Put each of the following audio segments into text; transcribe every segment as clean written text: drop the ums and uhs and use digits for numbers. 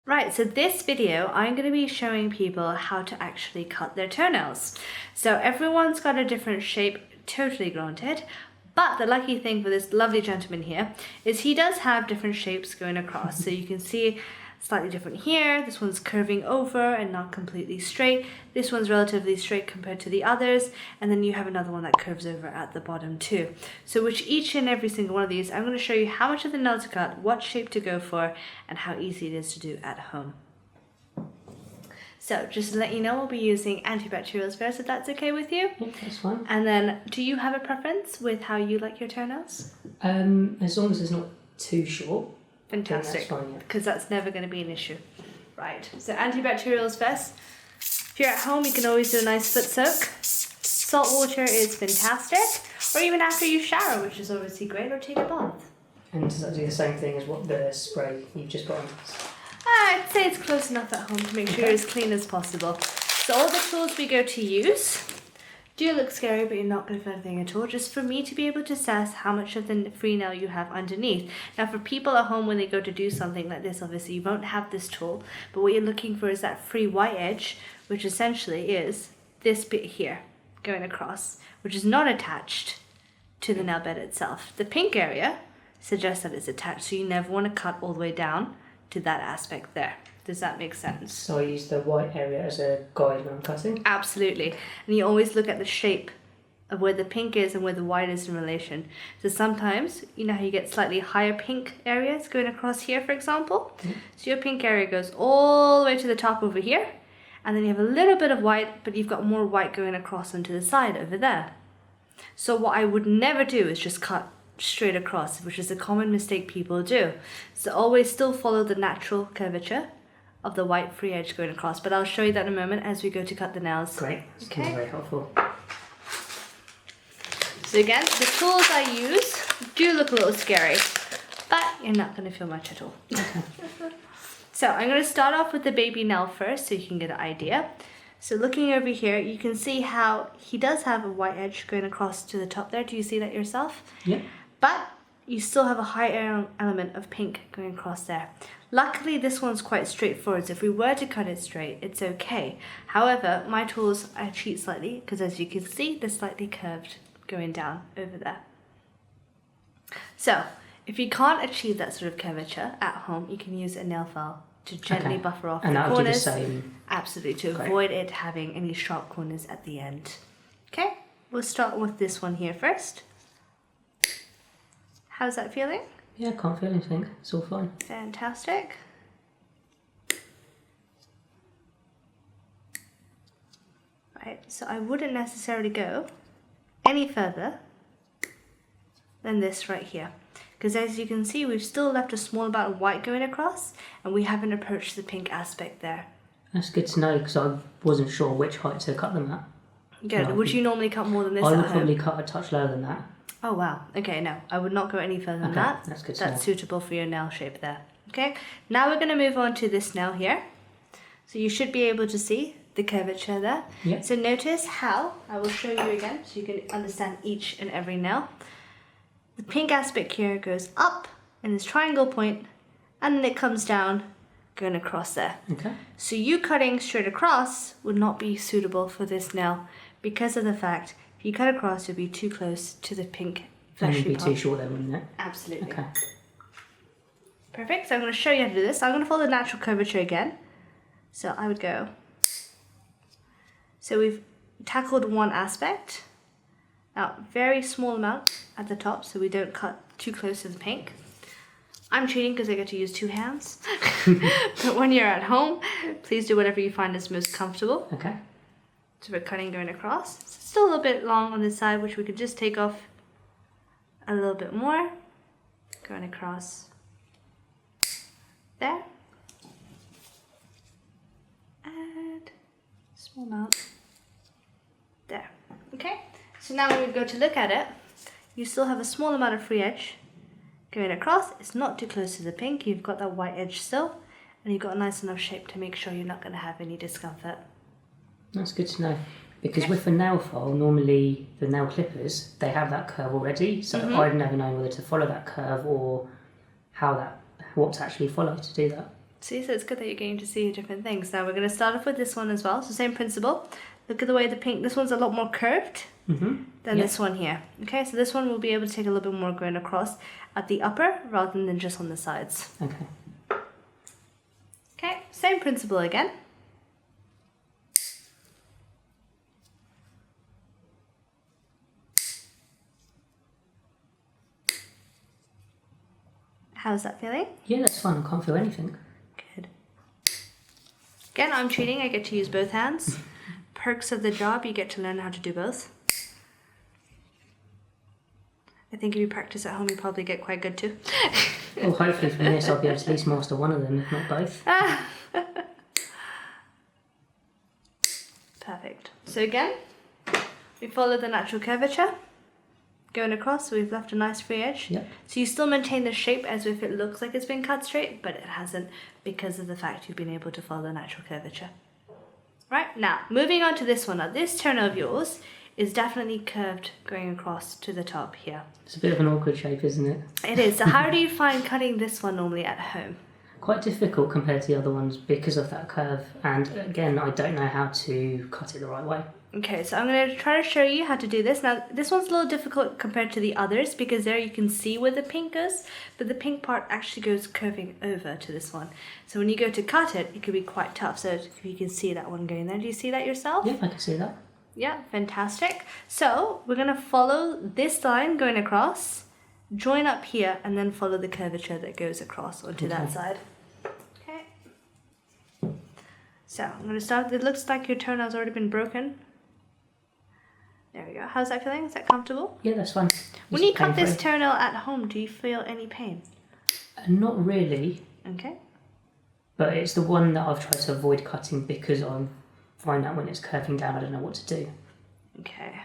Right, so this video, I'm going to be showing people how to actually cut their toenails. So everyone's got a different shape, totally granted, but the lucky thing for this lovely gentleman here is he does have different shapes going across. So you can see slightly different here. This one's curving over and not completely straight. This one's relatively straight compared to the others. And then you have another one that curves over at the bottom too. So which each and every single one of these, I'm going to show you how much of the nail to cut, what shape to go for, and how easy it is to do at home. So just to let you know, we'll be using antibacterials first, if that's okay with you. Yeah, that's fine. And then, do you have a preference with how you like your toenails? As long as it's not too short. Fantastic, that's fine, yeah. Because that's never going to be an issue. Right, so antibacterials first. If you're at home, you can always do a nice foot soak. Salt water is fantastic, or even after you shower, which is obviously great, or take a bath. And does that do the same thing as what the spray you've just put on? I'd say it's close enough at home to make sure you're as clean as possible. So all the tools we go to use do look scary, but you're not going to feel anything at all, just for me to be able to assess how much of the free nail you have underneath. Now for people at home, when they go to do something like this, obviously you won't have this tool, but what you're looking for is that free white edge, which essentially is this bit here going across, which is not attached to the nail bed itself. The pink area suggests that it's attached, so you never want to cut all the way down to that aspect there. Does that make sense? So I use the white area as a guide when I'm cutting? Absolutely. And you always look at the shape of where the pink is and where the white is in relation. So sometimes, you know how you get slightly higher pink areas going across here, for example? Mm-hmm. So your pink area goes all the way to the top over here, and then you have a little bit of white, but you've got more white going across onto the side over there. So what I would never do is just cut straight across, which is a common mistake people do. So always still follow the natural curvature of the white free edge going across, but I'll show you that in a moment as we go to cut the nails. Great, that's very helpful. So again, the tools I use do look a little scary, but you're not going to feel much at all. So I'm going to start off with the baby nail first so you can get an idea. So looking over here, you can see how he does have a white edge going across to the top there. Do you see that yourself? Yeah. But you still have a high element of pink going across there. Luckily, this one's quite straightforward, so if we were to cut it straight, it's okay. However, my tools, I cheat slightly, because as you can see, they're slightly curved going down over there. So, if you can't achieve that sort of curvature at home, you can use a nail file to gently buffer off the corners. And that'll do the same? Absolutely, to avoid it having any sharp corners at the end. Okay, we'll start with this one here first. How's that feeling? Yeah, I can't feel anything. It's all fine. Fantastic. Right, so I wouldn't necessarily go any further than this right here. Because as you can see, we've still left a small amount of white going across, and we haven't approached the pink aspect there. That's good to know, because I wasn't sure which height to cut them at. Good. No, would you normally cut more than this I at would home? probably cut a touch lower than that. Oh wow, okay, no, I would not go any further than that. That's good to know. That's suitable for your nail shape there. Okay, now we're going to move on to this nail here. So you should be able to see the curvature there. Yep. So notice how, I will show you again so you can understand each and every nail. The pink aspect here goes up in this triangle point, and then it comes down going across there. Okay. So you cutting straight across would not be suitable for this nail because of the fact if you cut across, you'll be too close to the pink fleshy part. It would be too short then, wouldn't it? Absolutely. Okay. Perfect. So I'm going to show you how to do this. I'm going to follow the natural curvature again. So I would go. So we've tackled one aspect. Now, very small amount at the top so we don't cut too close to the pink. I'm cheating because I get to use two hands. But when you're at home, please do whatever you find is most comfortable. Okay. So we're cutting going across. It's still a little bit long on this side, which we could just take off a little bit more. Going across there. And small amount there. Okay, so now when we go to look at it, you still have a small amount of free edge going across. It's not too close to the pink. You've got that white edge still, and you've got a nice enough shape to make sure you're not going to have any discomfort. That's good to know. Because with a nail file, normally the nail clippers, they have that curve already, so I've never known whether to follow that curve or what to actually follow to do that. See, so it's good that you're getting to see different things. Now we're going to start off with this one as well. So same principle. Look at the way the pink, this one's a lot more curved than this one here. Okay, so this one will be able to take a little bit more going across at the upper rather than just on the sides. Okay. Okay, same principle again. How's that feeling? Yeah, that's fine. I can't feel anything. Good. Again, I'm cheating. I get to use both hands. Perks of the job, you get to learn how to do both. I think if you practice at home, you probably get quite good too. Well, hopefully from this I'll be able to at least master one of them, if not both. Perfect. So again, we follow the natural curvature. Going across, so we've left a nice free edge. Yep. So you still maintain the shape as if it looks like it's been cut straight, but it hasn't because of the fact you've been able to follow the natural curvature. Right, now, moving on to this one. Now, this toenail of yours is definitely curved going across to the top here. It's a bit of an awkward shape, isn't it? It is. So how do you find cutting this one normally at home? Quite difficult compared to the other ones because of that curve. And again, I don't know how to cut it the right way. Okay, so I'm going to try to show you how to do this. Now, this one's a little difficult compared to the others because there you can see where the pink goes, but the pink part actually goes curving over to this one. So when you go to cut it, it could be quite tough. So if you can see that one going there. Do you see that yourself? Yeah, I can see that. Yeah, fantastic. So we're going to follow this line going across, join up here, and then follow the curvature that goes across onto that side. Okay. So I'm going to start. It looks like your toenail's already been broken. There we go. How's that feeling? Is that comfortable? Yeah, that's fine. When you cut this toenail at home, do you feel any pain? Not really. Okay. But it's the one that I've tried to avoid cutting because I find that when it's curving down, I don't know what to do. Okay.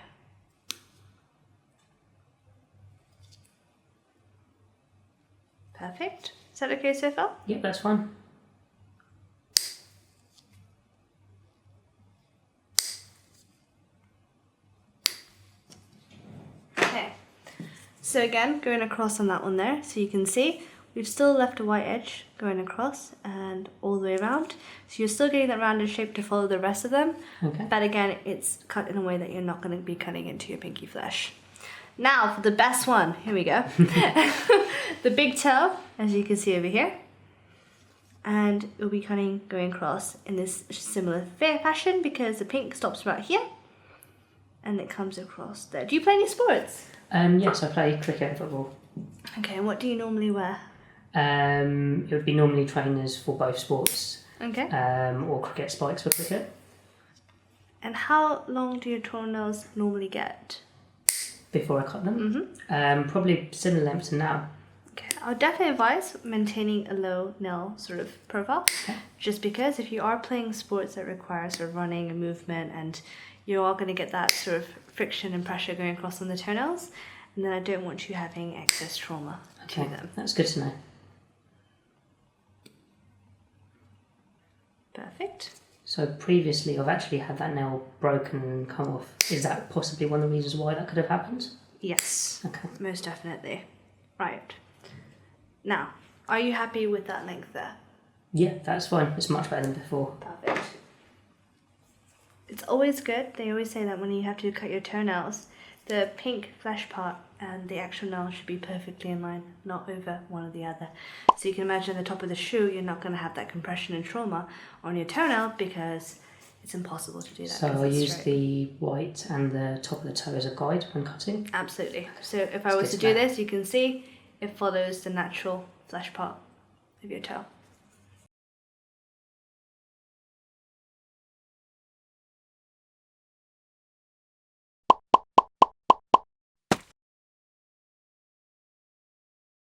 Perfect. Is that okay so far? Yeah, that's fine. So again, going across on that one there, so you can see we've still left a white edge going across and all the way around. So you're still getting that rounded shape to follow the rest of them. Okay. But again, it's cut in a way that you're not going to be cutting into your pinky flesh. Now for the best one, here we go. The big toe, as you can see over here. And we'll be cutting going across in this similar fashion because the pink stops about here. And it comes across there. Do you play any sports? Yes, I play cricket and football. Okay, and what do you normally wear? It would be normally trainers for both sports. Okay. Or cricket spikes for cricket. And how long do your toenails normally get? Before I cut them? Probably similar length to now. Okay, I'll definitely advise maintaining a low nail sort of profile. Okay. Just because if you are playing sports that require sort of running and movement and you are going to get that sort of friction and pressure going across on the toenails, and then I don't want you having excess trauma to them. That's good to know. Perfect. So previously I've actually had that nail broken and come off. Is that possibly one of the reasons why that could have happened? Yes, Okay. most definitely. Right. Now, are you happy with that length there? Yeah, that's fine. It's much better than before. Perfect. It's always good. They always say that when you have to cut your toenails, the pink flesh part and the actual nail should be perfectly in line, not over one or the other. So you can imagine at the top of the shoe, you're not going to have that compression and trauma on your toenail because it's impossible to do that. So I use the white and the top of the toe as a guide when cutting? Absolutely. So if I was to do this, you can see it follows the natural flesh part of your toe.